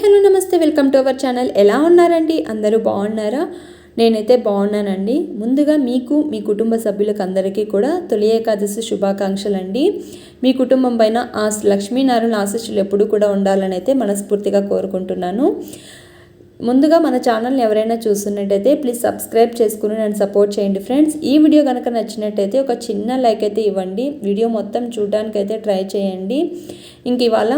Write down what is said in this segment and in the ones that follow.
Hello నమస్తే, welcome to our channel. ఎలా ఉన్నారండి? అందరూ బాగున్నారా? నేనైతే బాగున్నానండి. ముందుగా మీకు, మీ కుటుంబ సభ్యులకు అందరికీ కూడా తొలి ఏకాదశి శుభాకాంక్షలు అండి. మీ కుటుంబం పైన ఆ లక్ష్మీనారాయణ ఆశీస్సులు ఎప్పుడు కూడా ఉండాలని అయితే మనస్ఫూర్తిగా కోరుకుంటున్నాను. ముందుగా మన ఛానల్ని ఎవరైనా చూస్తున్నట్టయితే ప్లీజ్ సబ్స్క్రైబ్ చేసుకుని నన్ను సపోర్ట్ చేయండి ఫ్రెండ్స్. ఈ వీడియో కనుక నచ్చినట్టయితే ఒక చిన్న లైక్ అయితే ఇవ్వండి. వీడియో మొత్తం చూడడానికి అయితే ట్రై చేయండి. ఇంక ఇవాళ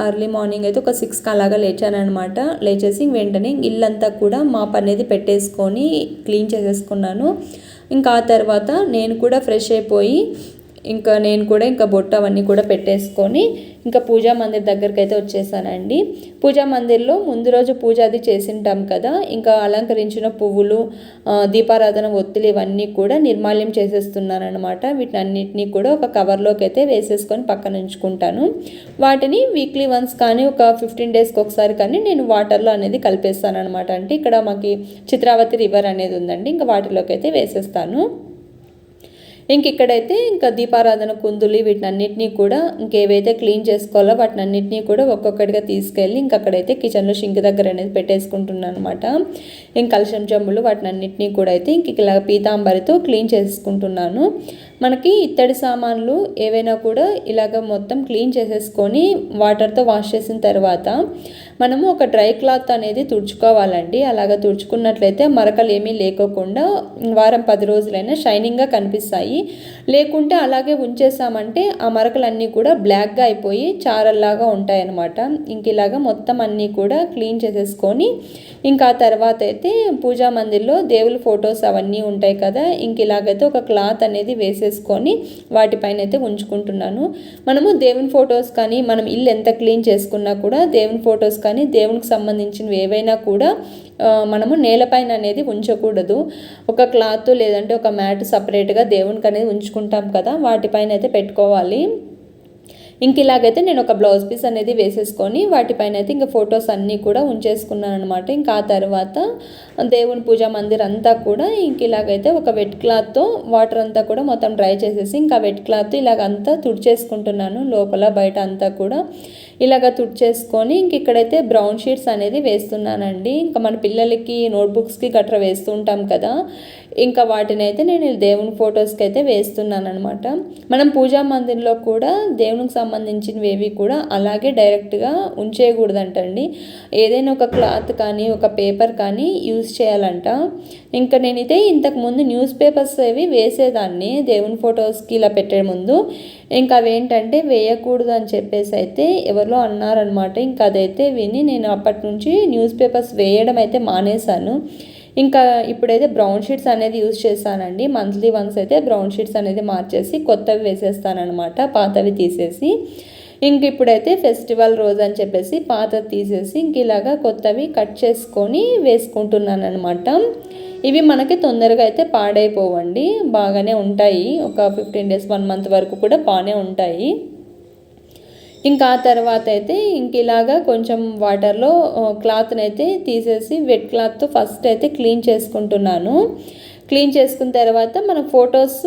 ఎర్లీ మార్నింగ్ అయితే ఒక 6కి అలాగా లేచానమాట. లేచేసి వెంటనే ఇల్లంతా కూడా మాప్ అనేది పెట్టేసుకొని క్లీన్ చేసేసుకున్నాను. ఇంకా ఆ తర్వాత నేను కూడా ఫ్రెష్ అయిపోయి నేను కూడా బొట్టు అవన్నీ కూడా పెట్టేసుకొని ఇంకా పూజా మందిర్ దగ్గరికి అయితే వచ్చేసానండి. పూజా మందిర్లో ముందు రోజు పూజ అది చేసింటాం కదా, ఇంకా అలంకరించిన పువ్వులు, దీపారాధన ఒత్తులు ఇవన్నీ కూడా నిర్మాల్యం చేసేస్తున్నాను అనమాట. వీటన్నిటిని కూడా ఒక కవర్లోకి అయితే వేసేసుకొని పక్కన ఉంచుకుంటాను. వాటిని వీక్లీ వన్స్ కానీ ఒక 15 డేస్కి ఒకసారి కానీ నేను వాటర్లో అనేది కలిపేస్తాను అనమాట. అంటే ఇక్కడ మాకు చిత్రావతి రివర్ అనేది ఉందండి, ఇంకా వాటిలోకి అయితే వేసేస్తాను. ఇక్కడైతే దీపారాధన కుందులు వీటినన్నిటినీ కూడా ఇంకేవైతే క్లీన్ చేసుకోవాలో వాటినన్నిటినీ కూడా ఒక్కొక్కటిగా తీసుకెళ్ళి అక్కడైతే కిచెన్లో షింక్ దగ్గర అనేది పెట్టేసుకుంటున్నాను అనమాట. కలశం చెంబులు వాటినన్నిటినీ కూడా అయితే ఇలా పీతాంబరితో క్లీన్ చేసుకుంటున్నాను. మనకి ఇత్తడి సామాన్లు ఏవైనా కూడా ఇలాగ మొత్తం క్లీన్ చేసేసుకొని వాటర్తో వాష్ చేసిన తర్వాత మనము ఒక డ్రై క్లాత్ అనేది తుడుచుకోవాలండి. అలాగ తుడుచుకున్నట్లయితే మరకలు ఏమీ లేకోకుండా వారం 10 రోజులైనా షైనింగ్గా కనిపిస్తాయి. లేకుంటే అలాగే ఉంచేసామంటే ఆ మరకలన్నీ కూడా బ్లాక్గా అయిపోయి చారల్లాగా ఉంటాయన్నమాట. ఇలాగ మొత్తం అన్నీ కూడా క్లీన్ చేసేసుకొని ఆ తర్వాత అయితే పూజా మందిర్లో దేవుళ్ళ ఫొటోస్ అవన్నీ ఉంటాయి కదా, ఇలాగైతే ఒక క్లాత్ అనేది వేసేసుకొని వాటిపైన అయితే ఉంచుకుంటున్నాను. మనము దేవుని ఫొటోస్ కానీ మనం ఇల్లు ఎంత క్లీన్ చేసుకున్నా కూడా దేవుని ఫొటోస్ కానీ దేవునికి సంబంధించినవి ఏవైనా కూడా మనము నేలపైన అనేది ఉంచకూడదు. ఒక క్లాత్ లేదంటే ఒక మ్యాట్ సపరేట్గా దేవునికి అనేది ఉంచుకుంటాం కదా, వాటిపైన అయితే పెట్టుకోవాలి. ఇలాగైతే నేను ఒక బ్లౌజ్ పీస్ అనేది వేసేసుకొని వాటిపైన అయితే ఫొటోస్ అన్నీ కూడా ఉంచేసుకున్నాను అనమాట. ఆ తర్వాత దేవుని పూజా మందిర్ అంతా కూడా ఇలాగైతే ఒక వెట్ క్లాత్తో వాటర్ అంతా కూడా మొత్తం డ్రై చేసేసి వెట్ క్లాత్ ఇలాగంతా తుడిచేసుకుంటున్నాను. లోపల బయట అంతా కూడా ఇలాగ తుడిచేసుకొని ఇక్కడైతే బ్రౌన్ షీట్స్ అనేది వేస్తున్నానండి. మన పిల్లలకి నోట్బుక్స్కి గట్రా వేస్తూ ఉంటాం కదా, వాటిని అయితే నేను దేవుని ఫొటోస్కి అయితే వేస్తున్నాను అనమాట. మనం పూజా మందిర్లో కూడా దేవునికి సంబంధించినవి ఏవి కూడా అలాగే డైరెక్ట్గా ఉంచేయకూడదంటండి. ఏదైనా ఒక క్లాత్ కానీ ఒక పేపర్ కానీ యూజ్ చేయాలంట. నేనైతే ఇంతకుముందు న్యూస్ పేపర్స్ అవి వేసేదాన్ని దేవుని ఫొటోస్కి ఇలా పెట్టే ముందు. అవేంటంటే వేయకూడదు అని చెప్పేసి అయితే ఎవరిలో అన్నారనమాట. అదైతే విని నేను అప్పటి నుంచి న్యూస్ పేపర్స్ వేయడం అయితే మానేశాను. ఇప్పుడైతే బ్రౌన్ షీట్స్ అనేది యూజ్ చేస్తానండి. మంత్లీ వన్స్ అయితే బ్రౌన్ షీట్స్ అనేది మార్చేసి కొత్తవి వేసేస్తానమాట, పాతవి తీసేసి. ఇప్పుడైతే ఫెస్టివల్ రోజు అని చెప్పేసి పాతవి తీసేసి ఇలాగా కొత్తవి కట్ చేసుకొని వేసుకుంటున్నాను అనమాట. ఇవి మనకి తొందరగా అయితే పాడైపోవండి, బాగానే ఉంటాయి. ఒక 15 డేస్ 1 మంత్ వరకు కూడా బాగానే ఉంటాయి. ఆ తర్వాత అయితే ఇలాగా కొంచెం వాటర్లో క్లాత్ని అయితే తీసేసి వెట్ క్లాత్తో ఫస్ట్ అయితే క్లీన్ చేసుకుంటున్నాను. క్లీన్ చేసుకున్న తర్వాత మన ఫొటోస్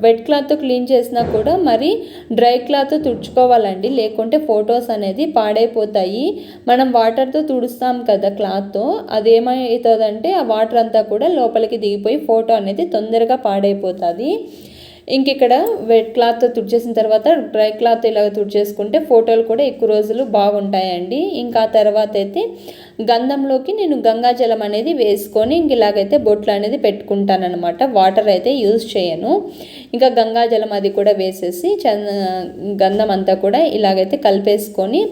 వెట్ క్లాత్తో క్లీన్ చేసినా కూడా మరి డ్రై క్లాత్తో తుడుచుకోవాలండి, లేకుంటే ఫొటోస్ అనేది పాడైపోతాయి. మనం వాటర్తో తుడుస్తాం కదా క్లాత్తో, అదేమవుతుందంటే ఆ వాటర్ అంతా కూడా లోపలికి దిగిపోయి ఫోటో అనేది తొందరగా పాడైపోతుంది. ఇక్కడ వెట్ క్లాత్తో తుడిచేసిన తర్వాత డ్రై క్లాత్ ఇలాగ తుడిచేసుకుంటే ఫోటోలు కూడా ఎక్కువ రోజులు బాగుంటాయండి. ఆ తర్వాత అయితే గంధంలోకి నేను గంగాజలం అనేది వేసుకొని ఇలాగైతే బొట్లు అనేది పెట్టుకుంటానమాట. వాటర్ అయితే యూజ్ చేయను. గంగాజలం అది కూడా వేసేసి గంధం అంతా కూడా ఇలాగైతే కలిపేసుకొని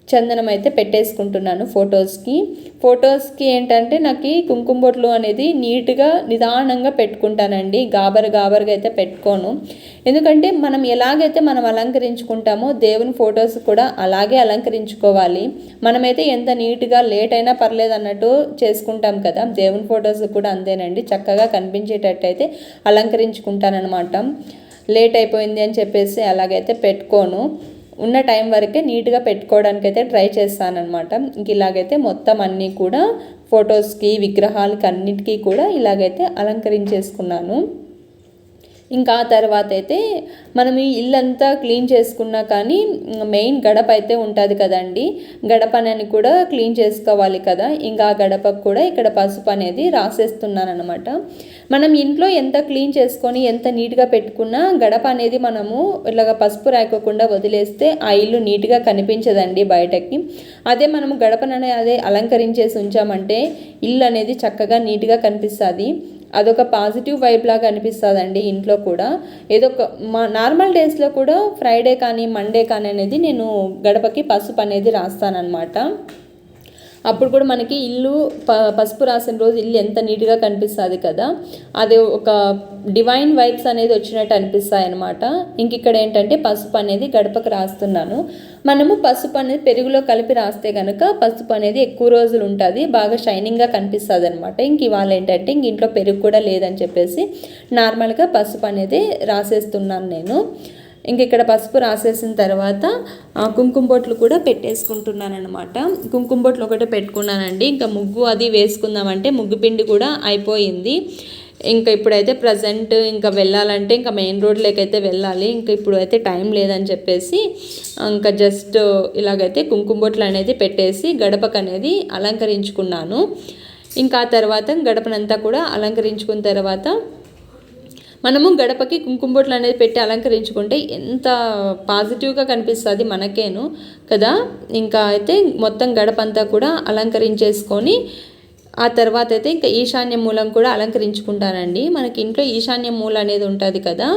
చందనం అయితే పెట్టేసుకుంటున్నాను ఫొటోస్కి ఏంటంటే నాకు కుంకుమ బొట్లు అనేది నీట్గా నిదానంగా పెట్టుకుంటానండి. గాబరగా అయితే పెట్టుకోను. ఎందుకంటే మనం ఎలాగైతే మనం అలంకరించుకుంటామో దేవుని ఫొటోస్ కూడా అలాగే అలంకరించుకోవాలి. మనమైతే ఎంత నీట్గా లేట్ అయినా పర్లేదు అన్నట్టు చేసుకుంటాం కదా, దేవుని ఫొటోస్ కూడా అంతేనండి. చక్కగా కనిపించేటట్టు అయితే అలంకరించుకుంటానమాట. లేట్ అయిపోయింది అని చెప్పేసి అలాగైతే పెట్టుకోను. ఉన్న టైం వరకే నీట్గా పెట్టుకోవడానికి అయితే ట్రై చేస్తానన్నమాట. ఇలాగైతే మొత్తం అన్నీ కూడా ఫొటోస్కి విగ్రహాలకి అన్నిటికీ కూడా ఇలాగైతే అలంకరించేసుకున్నాను. ఇంకా ఆ తర్వాత అయితే మనం ఈ ఇల్లంతా క్లీన్ చేసుకున్నా కానీ మెయిన్ గడప అయితే ఉంటుంది కదండి, గడపనని కూడా క్లీన్ చేసుకోవాలి కదా. ఇంకా ఆ గడపకు కూడా ఇక్కడ పసుపు అనేది రాసేస్తున్నాను అనమాట. మనం ఇంట్లో ఎంత క్లీన్ చేసుకొని ఎంత నీట్గా పెట్టుకున్నా గడప అనేది మనము ఇలాగ పసుపు రాయకోకుండా వదిలేస్తే ఆ ఇల్లు నీట్గా కనిపించదండి బయటకి. అదే మనము గడపననే అదే అలంకరించేసి ఉంచామంటే ఇల్లు అనేది చక్కగా నీట్గా కనిపిస్తుంది. అదొక పాజిటివ్ వైబ్ లాగా అనిపిస్తుందండి ఇంట్లో కూడా. ఏదో ఒక నార్మల్ డేస్లో కూడా ఫ్రైడే కానీ మండే కానీ అనేది నేను గడపకి పసుపు అనేది రాస్తానన్నమాట. అప్పుడు కూడా మనకి ఇల్లు పసుపు రాసిన రోజు ఇల్లు ఎంత నీట్గా కనిపిస్తుంది కదా, అది ఒక డివైన్ వైబ్స్ అనేది వచ్చినట్టు అనిపిస్తాయి అనమాట. ఇంక ఇక్కడ ఏంటంటే పసుపు అనేది గడపకు రాస్తున్నాను. మనము పసుపు అనేది పెరుగులో కలిపి రాస్తే కనుక పసుపు అనేది ఎక్కువ రోజులు ఉంటుంది, బాగా షైనింగ్గా కనిపిస్తుంది అనమాట. ఇంక ఇవాళ ఏంటంటే ఇంక ఇంట్లో పెరుగు కూడా లేదని చెప్పేసి నార్మల్గా పసుపు అనేది రాసేస్తున్నాను నేను. ఇంక ఇక్కడ పసుపు రాసేసిన తర్వాత కుంకుమ బొట్లు కూడా పెట్టేసుకుంటున్నాను అనమాట. కుంకుమ బొట్లు ఒకటే పెట్టుకున్నానండి. ఇంకా ముగ్గు అది వేసుకుందామంటే ముగ్గు పిండి కూడా అయిపోయింది. ఇంకా ఇప్పుడైతే ప్రజెంట్ ఇంకా వెళ్ళాలంటే ఇంకా మెయిన్ రోడ్లోకి అయితే వెళ్ళాలి. ఇంకా ఇప్పుడు అయితే టైం లేదని చెప్పేసి ఇంకా జస్ట్ ఇలాగైతే కుంకుమ బొట్లు అనేది పెట్టేసి గడపకు అనేది అలంకరించుకున్నాను. ఇంకా ఆ తర్వాత గడపనంతా కూడా అలంకరించుకున్న తర్వాత మనము గడపకి కుంకుమ బొట్లు అనేది పెట్టి అలంకరించుకుంటే ఎంత పాజిటివ్గా కనిపిస్తుంది మనకేను కదా. ఇంకా అయితే మొత్తం గడప అంతా కూడా అలంకరించేసుకొని ఆ తర్వాత అయితే ఇంకా ఈశాన్య మూలం కూడా అలంకరించుకుంటానండి. మనకి ఇంట్లో ఈశాన్య మూల అనేది ఉంటుంది కదా,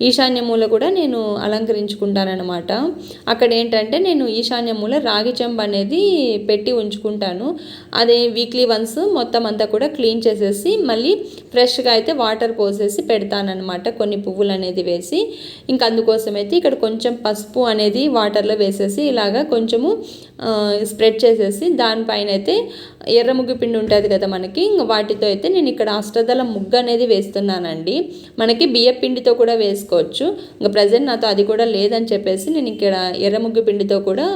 ఈశాన్య మూల కూడా నేను అలంకరించుకుంటానమాట. అక్కడ ఏంటంటే నేను ఈశాన్య మూల రాగి చెంబు అనేది పెట్టి ఉంచుకుంటాను. అదే వీక్లీ వన్స్ మొత్తం అంతా కూడా క్లీన్ చేసేసి మళ్ళీ ఫ్రెష్గా అయితే వాటర్ పోసేసి పెడతానమాట, కొన్ని పువ్వులు అనేది వేసి. ఇంకా అందుకోసం అయితే ఇక్కడ కొంచెం పసుపు అనేది వాటర్లో వేసేసి ఇలాగా కొంచెము స్ప్రెడ్ చేసేసి దానిపైన అయితే ఎర్ర ముగ్గు పిండి ఉంటుంది కదా మనకి, ఇంకా వాటితో అయితే నేను ఇక్కడ అష్టదళ ముగ్గు అనేది వేస్తున్నానండి. మనకి బియ్య పిండితో కూడా వేసుకోవచ్చు. ఇంకా ప్రజెంట్ నాతో అది కూడా లేదని చెప్పేసి నేను ఇక్కడ ఎర్ర ముగ్గు పిండితో కూడా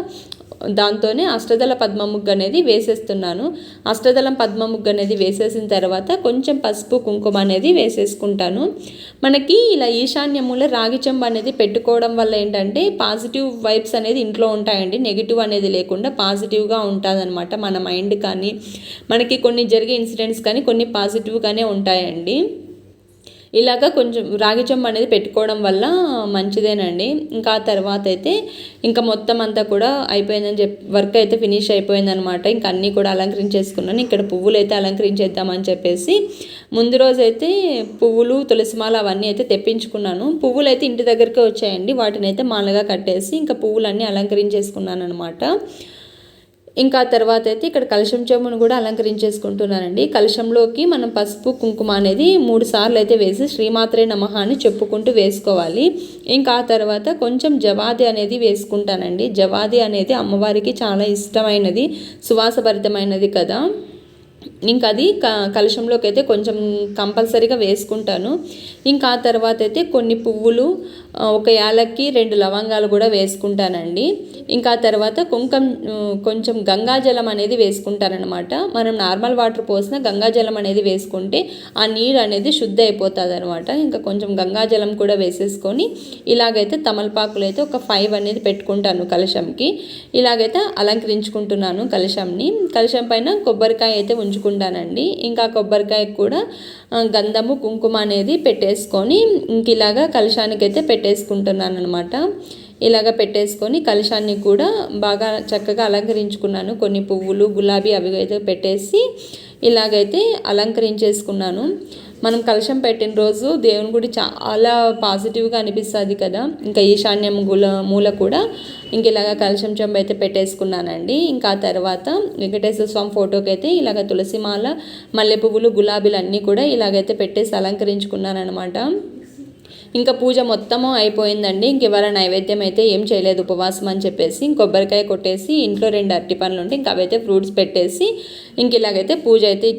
దాంతోనే అష్టదళ పద్మ ముగ్గు అనేది వేసేస్తున్నాను. అష్టదళం పద్మ ముగ్గు అనేది వేసేసిన తర్వాత కొంచెం పసుపు కుంకుమ అనేది వేసేసుకుంటాను. మనకి ఇలా ఈశాన్యముల రాగి చెంబు అనేది పెట్టుకోవడం వల్ల ఏంటంటే పాజిటివ్ వైబ్స్ అనేది ఇంట్లో ఉంటాయండి. నెగిటివ్ అనేది లేకుండా పాజిటివ్గా ఉంటుంది అనమాట. మన మైండ్ కానీ మనకి కొన్ని జరిగే ఇన్సిడెంట్స్ కానీ కొన్ని పాజిటివ్గానే ఉంటాయండి. ఇలాగ కొంచెం రాగి చెంబు అనేది పెట్టుకోవడం వల్ల మంచిదేనండి. ఇంకా ఆ తర్వాత అయితే ఇంకా మొత్తం అంతా కూడా అయిపోయిందని వర్క్ అయితే ఫినిష్ అయిపోయిందనమాట. ఇంకా అన్నీ కూడా అలంకరించేసుకున్నాను. ఇక్కడ పువ్వులు అయితే అలంకరించేద్దామని చెప్పేసి ముందు రోజు అయితే పువ్వులు తులసిమాల అవన్నీ అయితే తెప్పించుకున్నాను. పువ్వులు అయితే ఇంటి దగ్గరికే వచ్చాయండి. వాటిని అయితే మాలగా కట్టేసి ఇంకా పువ్వులన్నీ అలంకరించేసుకున్నాను అనమాట. ఇంకా తర్వాత అయితే ఇక్కడ కలశం చెంబును కూడా అలంకరించేసుకుంటున్నానండి. కలశంలోకి మనం పసుపు కుంకుమ అనేది 3 సార్లు అయితే వేసి శ్రీమాత్రే నమః అని చెప్పుకుంటూ వేసుకోవాలి. ఇంకా ఆ తర్వాత కొంచెం జవాది అనేది వేసుకుంటానండి. జవాది అనేది అమ్మవారికి చాలా ఇష్టమైనది, సువాసభరితమైనది కదా. ఇంకా అది కలశంలోకి అయితే కొంచెం కంపల్సరీగా వేసుకుంటాను. ఇంకా ఆ తర్వాత అయితే కొన్ని పువ్వులు, ఒక యాలక్కి 2 లవంగాలు కూడా వేసుకుంటానండి. ఇంకా ఆ తర్వాత కొంచెం గంగాజలం అనేది వేసుకుంటానమాట. మనం నార్మల్ వాటర్ పోసిన గంగాజలం అనేది వేసుకుంటే ఆ నీరు అనేది శుద్ధి అయిపోతుంది అనమాట. ఇంకా కొంచెం గంగాజలం కూడా వేసేసుకొని ఇలాగైతే తమలపాకులు అయితే ఒక 5 అనేది పెట్టుకుంటాను కలశంకి. ఇలాగైతే అలంకరించుకుంటున్నాను కలశంని. కలశం పైన కొబ్బరికాయ అయితే ఉంచుకుంటానండి. ఇంకా కొబ్బరికాయ కూడా గంధము కుంకుమ అనేది పెట్టేసుకొని ఇంక ఇలాగా కలశానికి అయితే పెట్టేసుకుంటున్నాను అనమాట. ఇలాగ పెట్టేసుకొని కలశాన్ని కూడా బాగా చక్కగా అలంకరించుకున్నాను. కొన్ని పువ్వులు, గులాబీ అవి అయితే పెట్టేసి ఇలాగైతే అలంకరించేసుకున్నాను. మనం కలశం పెట్టిన రోజు దేవుని గుడి చాలా పాజిటివ్గా అనిపిస్తుంది కదా. ఇంకా ఈశాన్యం మూల కూడా ఇంక ఇలాగ కలశం చెంబు అయితే పెట్టేసుకున్నానండి. ఇంకా ఆ తర్వాత వెంకటేశ్వర స్వామి ఫోటోకి అయితే ఇలాగ తులసిమాల, మల్లె పువ్వులు, గులాబీలు అన్నీ కూడా ఇలాగైతే పెట్టేసి అలంకరించుకున్నాను అనమాట. ఇంకా పూజ మొత్తము అయిపోయిందండి. ఇంక ఇవాళ నైవేద్యం అయితే ఏం చేయలేదు, ఉపవాసం అని చెప్పేసి కొబ్బరికాయ కొట్టేసి ఇంట్లో 2 అరటి పండ్లు ఉంటే ఇంకా అవైతే ఫ్రూట్స్ పెట్టేసి ఇంక ఇలాగైతే పూజ అయితే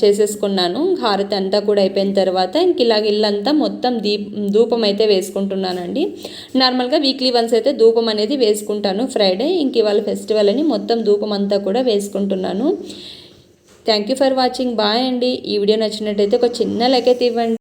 చేసేసుకున్నాను. హారతి అంతా కూడా అయిపోయిన తర్వాత ఇంక ఇలాగ ఇల్లంతా మొత్తం ధూపం అయితే వేసుకుంటున్నానండి. నార్మల్గా వీక్లీ వన్స్ అయితే ధూపం అనేది వేసుకుంటాను ఫ్రైడే. ఇంక ఇవాళ ఫెస్టివల్ అని మొత్తం ధూపం అంతా కూడా వేసుకుంటున్నాను. Thank you for watching. Bye అండి. ఈ వీడియో నచ్చినట్టయితే ఒక చిన్న లైక్ అయితే ఇవ్వండి.